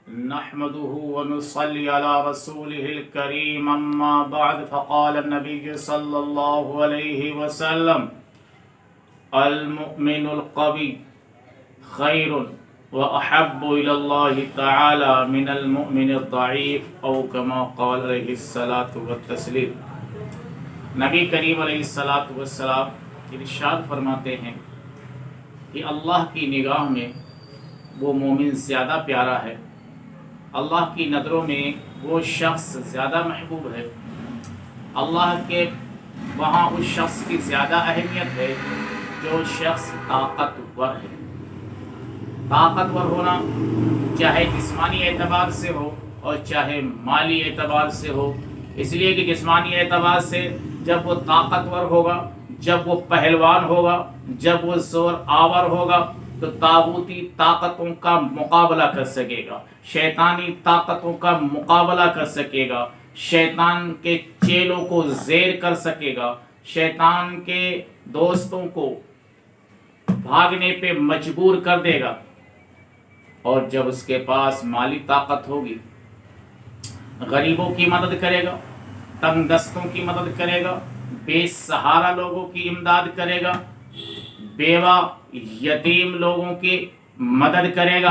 نحمده ونصلي على رسوله الكريم أما بعد فقال النبي صلى الله عليه وسلم المؤمن القوي خير وأحب إلى الله تعالى من المؤمن الضعيف أو كما قال عليه الصلاة والتسليم۔ نبی کریم علیہ الصلاۃ والسلام ارشاد فرماتے ہیں کہ اللہ کی نگاہ میں وہ مومن زیادہ پیارا ہے، اللہ کی نظروں میں وہ شخص زیادہ محبوب ہے، اللہ کے وہاں اس شخص کی زیادہ اہمیت ہے جو شخص طاقتور ہے۔ طاقتور ہونا چاہے جسمانی اعتبار سے ہو اور چاہے مالی اعتبار سے ہو، اس لیے کہ جسمانی اعتبار سے جب وہ طاقتور ہوگا، جب وہ پہلوان ہوگا، جب وہ زور آور ہوگا تو طاغوتی طاقتوں کا مقابلہ کر سکے گا، شیطانی طاقتوں کا مقابلہ کر سکے گا، شیطان کے چیلوں کو زیر کر سکے گا، شیطان کے دوستوں کو بھاگنے پہ مجبور کر دے گا۔ اور جب اس کے پاس مالی طاقت ہوگی، غریبوں کی مدد کرے گا، تنگ دستوں کی مدد کرے گا، بے سہارا لوگوں کی امداد کرے گا، بیوہ یتیم لوگوں کی مدد کرے گا۔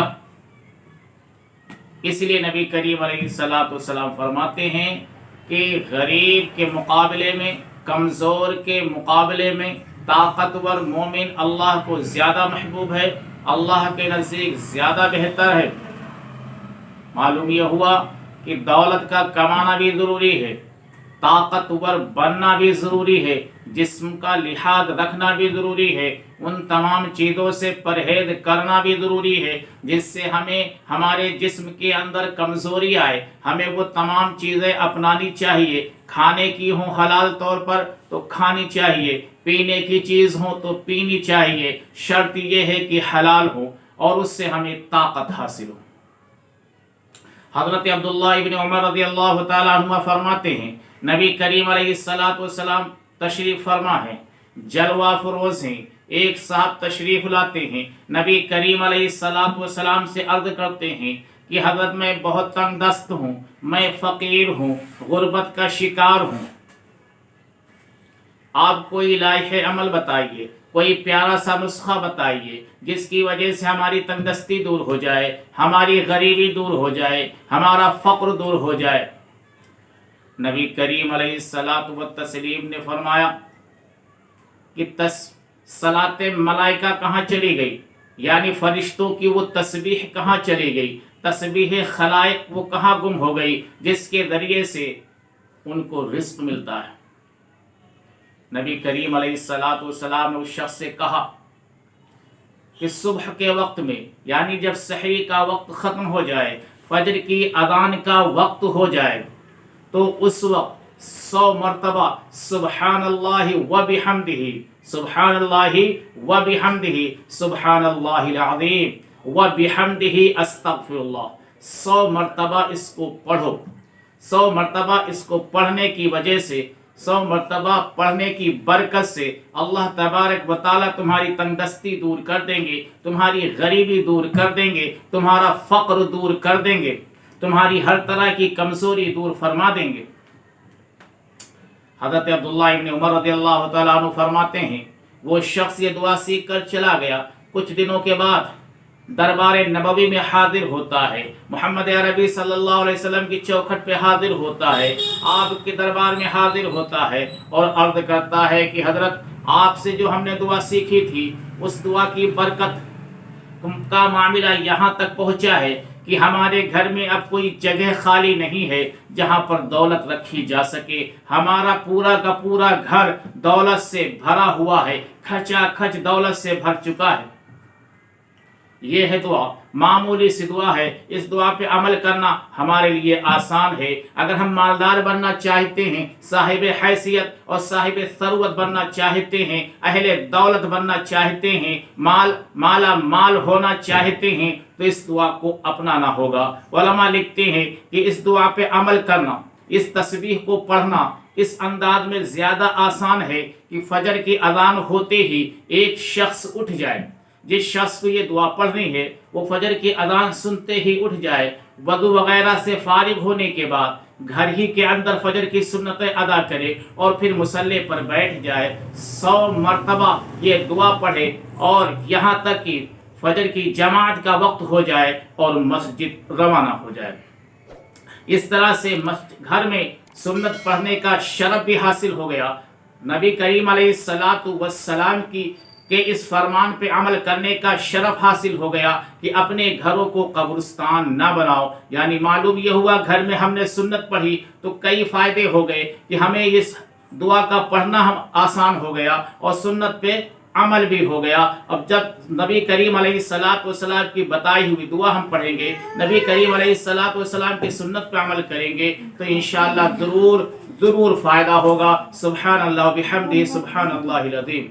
اس لیے نبی کریم علیہ الصلاۃ والسلام فرماتے ہیں کہ غریب کے مقابلے میں، کمزور کے مقابلے میں طاقتور مومن اللہ کو زیادہ محبوب ہے، اللہ کے نزدیک زیادہ بہتر ہے۔ معلوم یہ ہوا کہ دولت کا کمانا بھی ضروری ہے، طاقتور بننا بھی ضروری ہے، جسم کا لحاظ رکھنا بھی ضروری ہے، ان تمام چیزوں سے پرہیز کرنا بھی ضروری ہے جس سے ہمیں ہمارے جسم کے اندر کمزوری آئے۔ ہمیں وہ تمام چیزیں اپنانی چاہیے، کھانے کی ہوں حلال طور پر تو کھانی چاہیے، پینے کی چیز ہو تو پینی چاہیے، شرط یہ ہے کہ حلال ہو اور اس سے ہمیں طاقت حاصل ہو۔ حضرت عبداللہ ابن عمر رضی اللہ تعالیٰ عنہ فرماتے ہیں نبی کریم علیہ الصلاۃ والسلام تشریف فرما ہے، جلوہ فروز ہیں، ایک صاحب تشریف لاتے ہیں، نبی کریم علیہ الصلاۃ والسلام سے عرض کرتے ہیں کہ حضرت میں بہت تنگ دست ہوں، میں فقیر ہوں، غربت کا شکار ہوں، آپ کوئی لائحہ عمل بتائیے، کوئی پیارا سا نسخہ بتائیے جس کی وجہ سے ہماری تنگ دستی دور ہو جائے، ہماری غریبی دور ہو جائے، ہمارا فقر دور ہو جائے۔ نبی کریم علیہ الصلاۃ والتسلیم نے فرمایا کہ صلاۃ ملائکہ کہاں چلی گئی، یعنی فرشتوں کی وہ تسبیح کہاں چلی گئی، تسبیح خلائق وہ کہاں گم ہو گئی جس کے ذریعے سے ان کو رزق ملتا ہے۔ نبی کریم علیہ الصلاۃ والسلام نے اس شخص سے کہا کہ صبح کے وقت میں، یعنی جب سحری کا وقت ختم ہو جائے، فجر کی اذان کا وقت ہو جائے تو اس وقت 100 مرتبہ سبحان اللہ وبحمدہ، سبحان اللہ وبحمدہ، سبحان اللہ العظیم وبحمدہ استغفر اللہ، 100 مرتبہ اس کو پڑھو۔ 100 مرتبہ اس کو پڑھنے کی وجہ سے، 100 مرتبہ پڑھنے کی برکت سے اللہ تبارک و تعالیٰ تمہاری تنگ دستی دور کر دیں گے، تمہاری غریبی دور کر دیں گے، تمہارا فقر دور کر دیں گے، تمہاری ہر طرح کی کمزوری دور فرما دیں گے۔ حضرت عبداللہ ابن عمر رضی اللہ تعالیٰ عنہ فرماتے ہیں وہ شخص یہ دعا سیکھ کر چلا گیا، کچھ دنوں کے بعد دربار نبوی میں حاضر ہوتا ہے، محمد عربی صلی اللہ علیہ وسلم کی چوکھٹ پہ حاضر ہوتا ہے، آپ کے دربار میں حاضر ہوتا ہے اور عرض کرتا ہے کہ حضرت آپ سے جو ہم نے دعا سیکھی تھی اس دعا کی برکت کا معاملہ یہاں تک پہنچا ہے کہ ہمارے گھر میں اب کوئی جگہ خالی نہیں ہے جہاں پر دولت رکھی جا سکے، ہمارا پورا کا پورا گھر دولت سے بھرا ہوا ہے، کھچا کھچ دولت سے بھر چکا ہے۔ یہ ہے دعا، معمولی سی دعا ہے، اس دعا پہ عمل کرنا ہمارے لیے آسان ہے۔ اگر ہم مالدار بننا چاہتے ہیں، صاحب حیثیت اور صاحب ثروت بننا چاہتے ہیں، اہل دولت بننا چاہتے ہیں، مالا مال ہونا چاہتے ہیں تو اس دعا کو اپنانا ہوگا۔ علماء لکھتے ہیں کہ اس دعا پہ عمل کرنا، اس تسبیح کو پڑھنا اس انداز میں زیادہ آسان ہے کہ فجر کی اذان ہوتے ہی ایک شخص اٹھ جائے، جس شخص کو یہ دعا پڑھنی ہے وہ فجر کی اذان سنتے ہی اٹھ جائے، وضو وغیرہ سے فارغ ہونے کے بعد گھر ہی کے اندر فجر کی سنتیں ادا کرے اور پھر مصلی پر بیٹھ جائے، 100 مرتبہ یہ دعا پڑھے اور یہاں تک کہ فجر کی جماعت کا وقت ہو جائے اور مسجد روانہ ہو جائے۔ اس طرح سے گھر میں سنت پڑھنے کا شرف بھی حاصل ہو گیا۔ نبی کریم علیہ السلام کے اس فرمان پہ عمل کرنے کا شرف حاصل ہو گیا کہ اپنے گھروں کو قبرستان نہ بناؤ، یعنی معلوم یہ ہوا گھر میں ہم نے سنت پڑھی تو کئی فائدے ہو گئے کہ ہمیں اس دعا کا پڑھنا ہم آسان ہو گیا اور سنت پہ عمل بھی ہو گیا۔ اب جب نبی کریم علیہ السلام کی بتائی ہوئی دعا ہم پڑھیں گے، نبی کریم علیہ السلام کی سنت پہ عمل کریں گے تو انشاءاللہ ضرور فائدہ ہوگا۔ سبحان اللہ و بحمدہ، سبحان اللہ العظیم۔